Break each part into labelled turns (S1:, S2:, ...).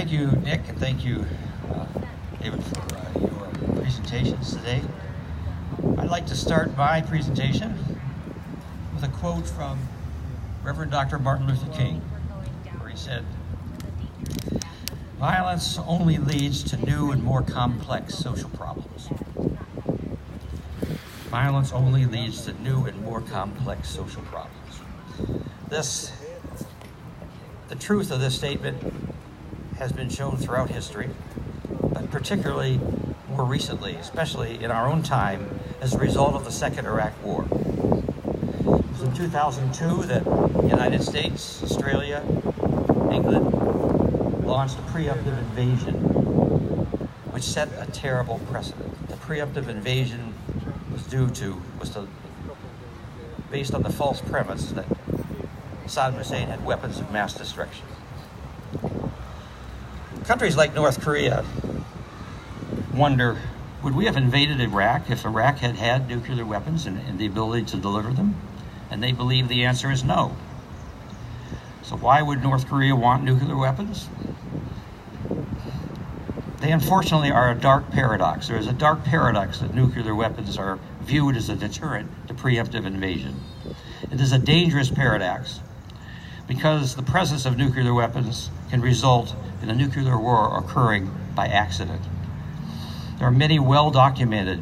S1: Thank you, Nick, and thank you, David, for your presentations today. I'd like to start my presentation with a quote from Reverend Dr. Martin Luther King, where he said, "Violence only leads to new and more complex social problems." Violence only leads to new and more complex social problems. The truth of this statement has been shown throughout history, but particularly more recently, especially in our own time, as a result of the Second Iraq War. It was in 2002 that the United States, Australia, England launched a preemptive invasion, which set a terrible precedent. The preemptive invasion was based on the false premise that Saddam Hussein had weapons of mass destruction. Countries like North Korea wonder, would we have invaded Iraq if Iraq had had nuclear weapons and the ability to deliver them? And they believe the answer is no. So why would North Korea want nuclear weapons? They unfortunately are a dark paradox. There is a dark paradox that nuclear weapons are viewed as a deterrent to preemptive invasion. It is a dangerous paradox because the presence of nuclear weapons can result in a nuclear war occurring by accident. There are many well-documented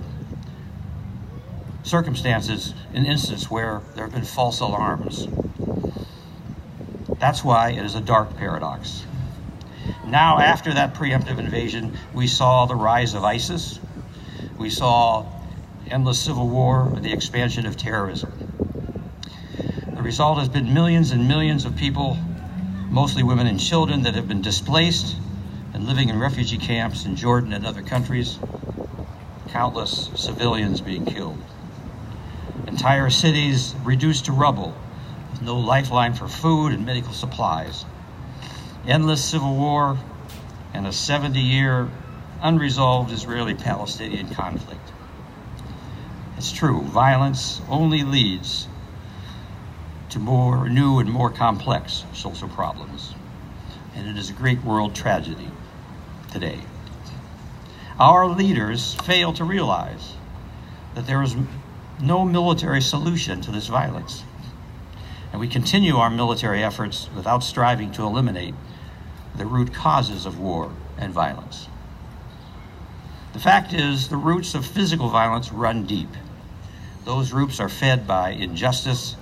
S1: circumstances and instances where there have been false alarms. That's why it is a dark paradox. Now, after that preemptive invasion, we saw the rise of ISIS. We saw endless civil war and the expansion of terrorism. The result has been millions and millions of people, mostly women and children, that have been displaced and living in refugee camps in Jordan and other countries. Countless civilians being killed. Entire cities reduced to rubble, with no lifeline for food and medical supplies. Endless civil war and a 70-year unresolved Israeli-Palestinian conflict. It's true, violence only leads to more new and more complex social problems. And it is a great world tragedy today. Our leaders fail to realize that there is no military solution to this violence. And we continue our military efforts without striving to eliminate the root causes of war and violence. The fact is, the roots of physical violence run deep. Those roots are fed by injustice,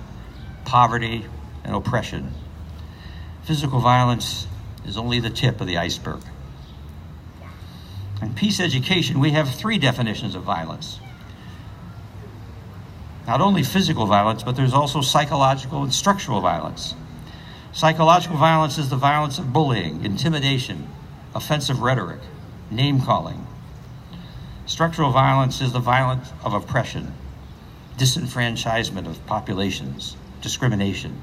S1: poverty, and oppression. Physical violence is only the tip of the iceberg. In peace education, we have 3 definitions of violence. Not only physical violence, but there's also psychological and structural violence. Psychological violence is the violence of bullying, intimidation, offensive rhetoric, name-calling. Structural violence is the violence of oppression, disenfranchisement of populations, discrimination.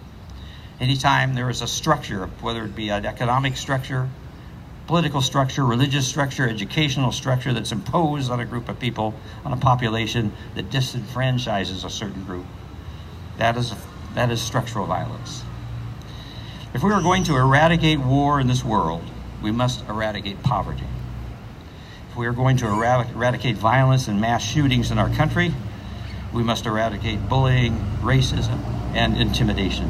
S1: Anytime there is a structure, whether it be an economic structure, political structure, religious structure, educational structure that's imposed on a group of people, on a population that disenfranchises a certain group, that is structural violence. If we are going to eradicate war in this world, we must eradicate poverty. If we are going to eradicate violence and mass shootings in our country, we must eradicate bullying, racism, and intimidation.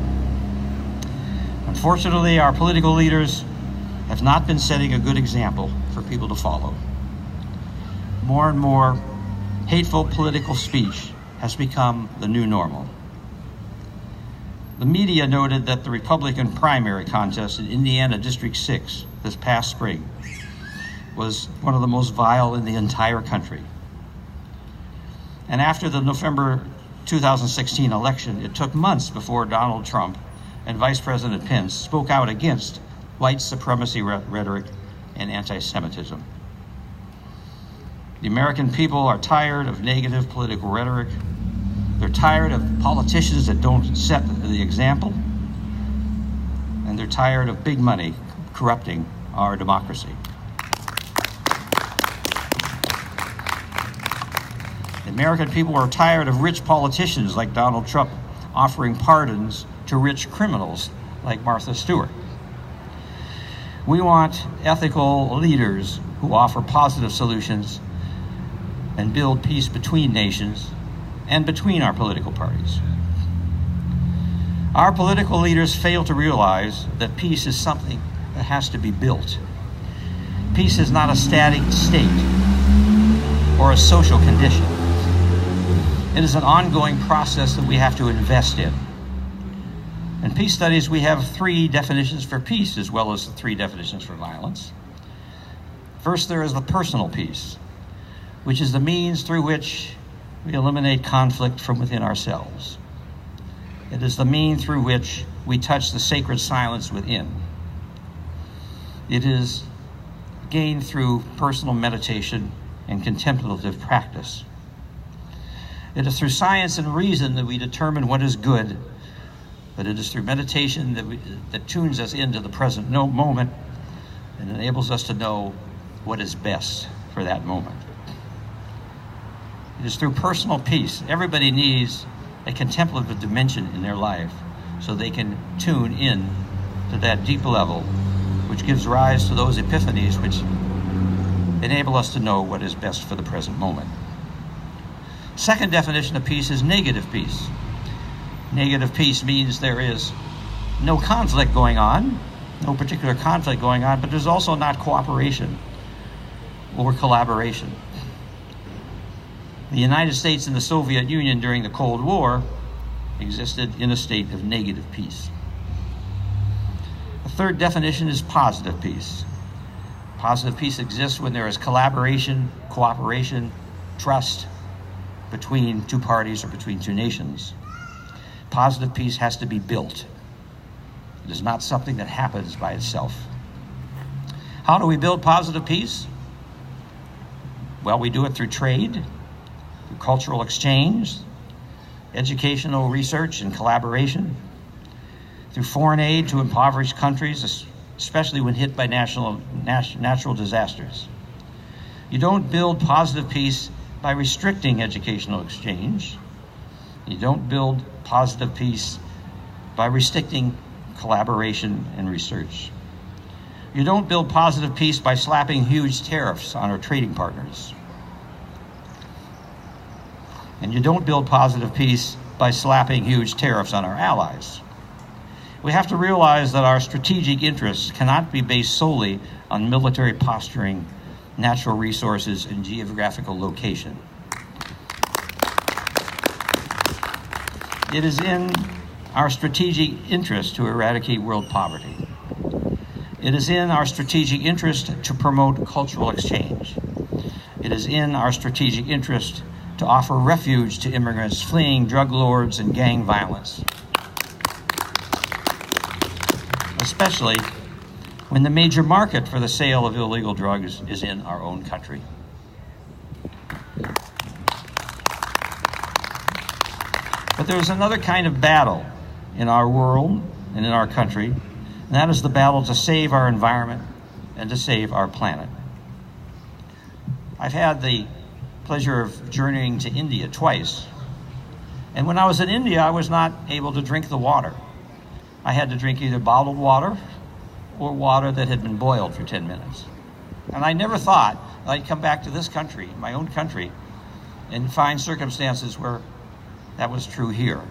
S1: Unfortunately, our political leaders have not been setting a good example for people to follow. More and more hateful political speech has become the new normal. The media noted that the Republican primary contest in Indiana District 6 this past spring was one of the most vile in the entire country. And after the November 2016 election, it took months before Donald Trump and Vice President Pence spoke out against white supremacy rhetoric and anti-Semitism. The American people are tired of negative political rhetoric. They're tired of politicians that don't set the example. And they're tired of big money corrupting our democracy. The American people are tired of rich politicians like Donald Trump offering pardons to rich criminals like Martha Stewart. We want ethical leaders who offer positive solutions and build peace between nations and between our political parties. Our political leaders fail to realize that peace is something that has to be built. Peace is not a static state or a social condition. It is an ongoing process that we have to invest in. In peace studies, we have 3 definitions for peace as well as 3 definitions for violence. First, there is the personal peace, which is the means through which we eliminate conflict from within ourselves. It is the means through which we touch the sacred silence within. It is gained through personal meditation and contemplative practice. It is through science and reason that we determine what is good, but it is through meditation that tunes us into the present moment and enables us to know what is best for that moment. It is through personal peace. Everybody needs a contemplative dimension in their life so they can tune in to that deep level, which gives rise to those epiphanies which enable us to know what is best for the present moment. Second definition of peace is negative peace. Negative peace means there is no conflict going on, no particular conflict going on, but there's also not cooperation or collaboration. The United States and the Soviet Union during the Cold War existed in a state of negative peace. The third definition is positive peace. Positive peace exists when there is collaboration, cooperation, trust between 2 parties or between 2 nations. Positive peace has to be built. It is not something that happens by itself. How do we build positive peace? Well, we do it through trade, through cultural exchange, educational research and collaboration, through foreign aid to impoverished countries, especially when hit by natural disasters. You don't build positive peace by restricting educational exchange. You don't build positive peace by restricting collaboration and research. You don't build positive peace by slapping huge tariffs on our trading partners. And you don't build positive peace by slapping huge tariffs on our allies. We have to realize that our strategic interests cannot be based solely on military posturing, natural resources, and geographical location. It is in our strategic interest to eradicate world poverty. It is in our strategic interest to promote cultural exchange. It is in our strategic interest to offer refuge to immigrants fleeing drug lords and gang violence, especially when the major market for the sale of illegal drugs is in our own country. But there's another kind of battle in our world and in our country, and that is the battle to save our environment and to save our planet. I've had the pleasure of journeying to India twice, and when I was in India, I was not able to drink the water. I had to drink either bottled water or water that had been boiled for 10 minutes. And I never thought that I'd come back to this country, my own country, and find circumstances where that was true here.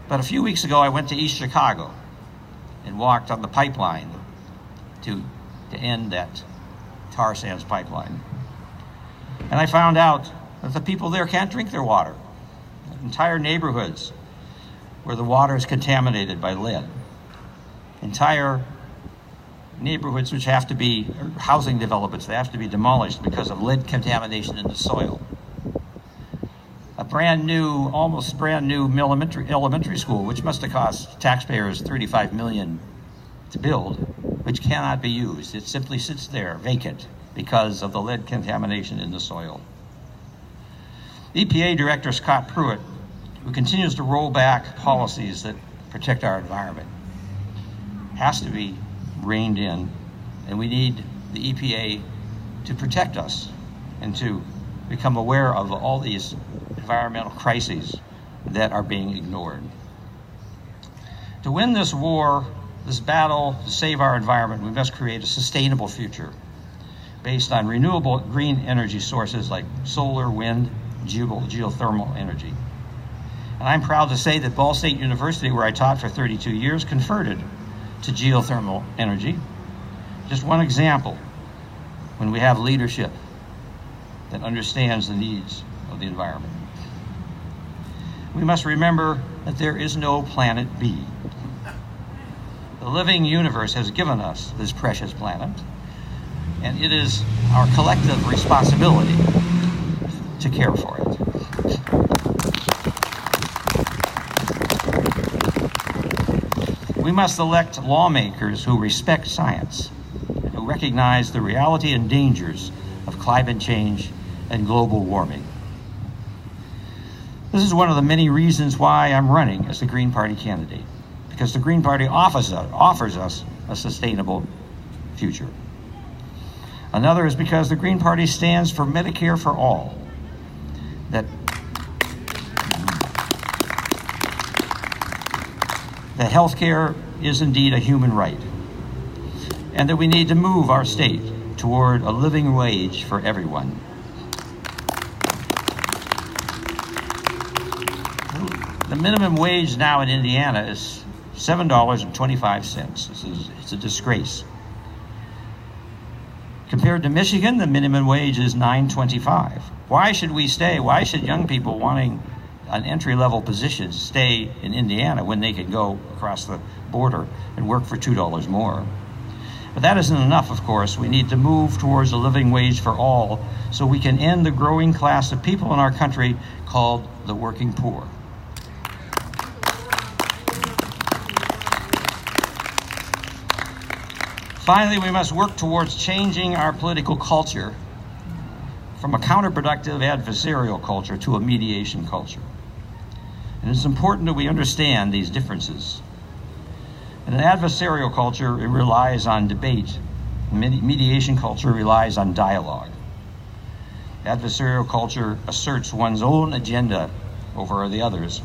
S1: But a few weeks ago, I went to East Chicago and walked on the pipeline to end that tar sands pipeline. And I found out that the people there can't drink their water. Entire neighborhoods where the water is contaminated by lead. Entire neighborhoods which have to be, housing developments, they have to be demolished because of lead contamination in the soil. A almost brand new elementary school, which must have cost taxpayers $35 million to build, which cannot be used. It simply sits there vacant because of the lead contamination in the soil. EPA Director Scott Pruitt, who continues to roll back policies that protect our environment, has to be reined in, and we need the EPA to protect us and to become aware of all these environmental crises that are being ignored. To win this war this battle to save our environment, we must create a sustainable future based on renewable green energy sources like solar, wind, geothermal energy. And I'm proud to say that Ball State University, where I taught for 32 years, converted to geothermal energy. Just one example, when we have leadership that understands the needs of the environment. We must remember that there is no planet B. The living universe has given us this precious planet, and it is our collective responsibility to care for it. We must elect lawmakers who respect science, and who recognize the reality and dangers of climate change and global warming. This is one of the many reasons why I'm running as the Green Party candidate, because the Green Party offers us a sustainable future. Another is because the Green Party stands for Medicare for all, that healthcare is indeed a human right, and that we need to move our state toward a living wage for everyone. The minimum wage now in Indiana is $7.25. It's a disgrace. Compared to Michigan, the minimum wage is $9.25. Why should we stay? Why should young people wanting an entry-level position stay in Indiana when they can go across the border and work for $2 more? But that isn't enough, of course. We need to move towards a living wage for all so we can end the growing class of people in our country called the working poor. Finally, we must work towards changing our political culture from a counterproductive adversarial culture to a mediation culture. And it's important that we understand these differences. In an adversarial culture, it relies on debate. Mediation culture relies on dialogue. Adversarial culture asserts one's own agenda over the others,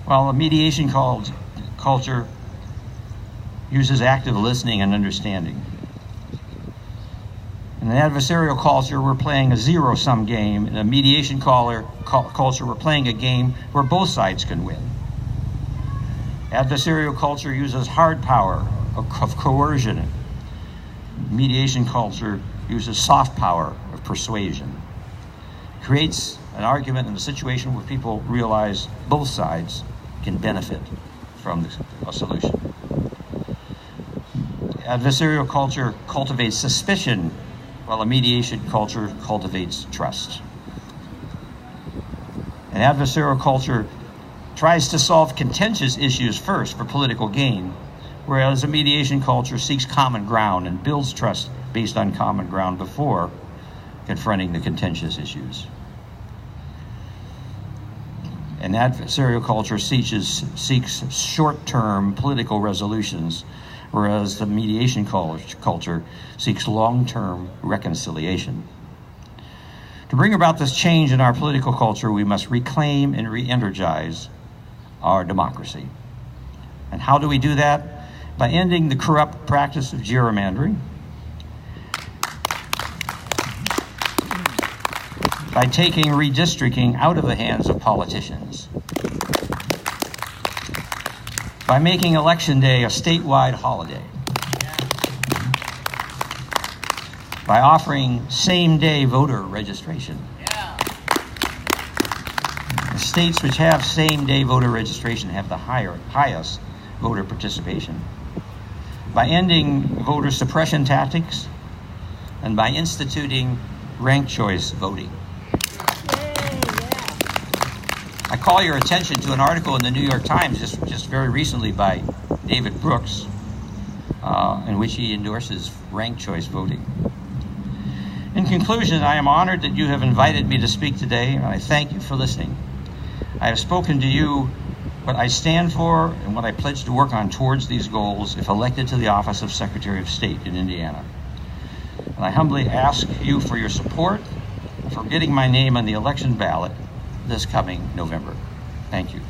S1: while a mediation culture uses active listening and understanding. In an adversarial culture, we're playing a zero-sum game. In a mediation culture, we're playing a game where both sides can win. Adversarial culture uses hard power of coercion. Mediation culture uses soft power of persuasion. Creates an argument in a situation where people realize both sides can benefit from a solution. Adversarial culture cultivates suspicion, while a mediation culture cultivates trust. An adversarial culture tries to solve contentious issues first for political gain, whereas a mediation culture seeks common ground and builds trust based on common ground before confronting the contentious issues. An adversarial culture seeks short-term political resolutions, whereas the mediation culture seeks long-term reconciliation. To bring about this change in our political culture, we must reclaim and re-energize our democracy. And how do we do that? By ending the corrupt practice of gerrymandering, by taking redistricting out of the hands of politicians, by making Election Day a statewide holiday, by offering same-day voter registration. The states which have same-day voter registration have the highest voter participation. By ending voter suppression tactics, and by instituting ranked choice voting. I call your attention to an article in the New York Times just very recently by David Brooks, in which he endorses ranked choice voting. In conclusion, I am honored that you have invited me to speak today, and I thank you for listening. I have spoken to you what I stand for and what I pledge to work on towards these goals if elected to the office of Secretary of State in Indiana. And I humbly ask you for your support for getting my name on the election ballot this coming November. Thank you.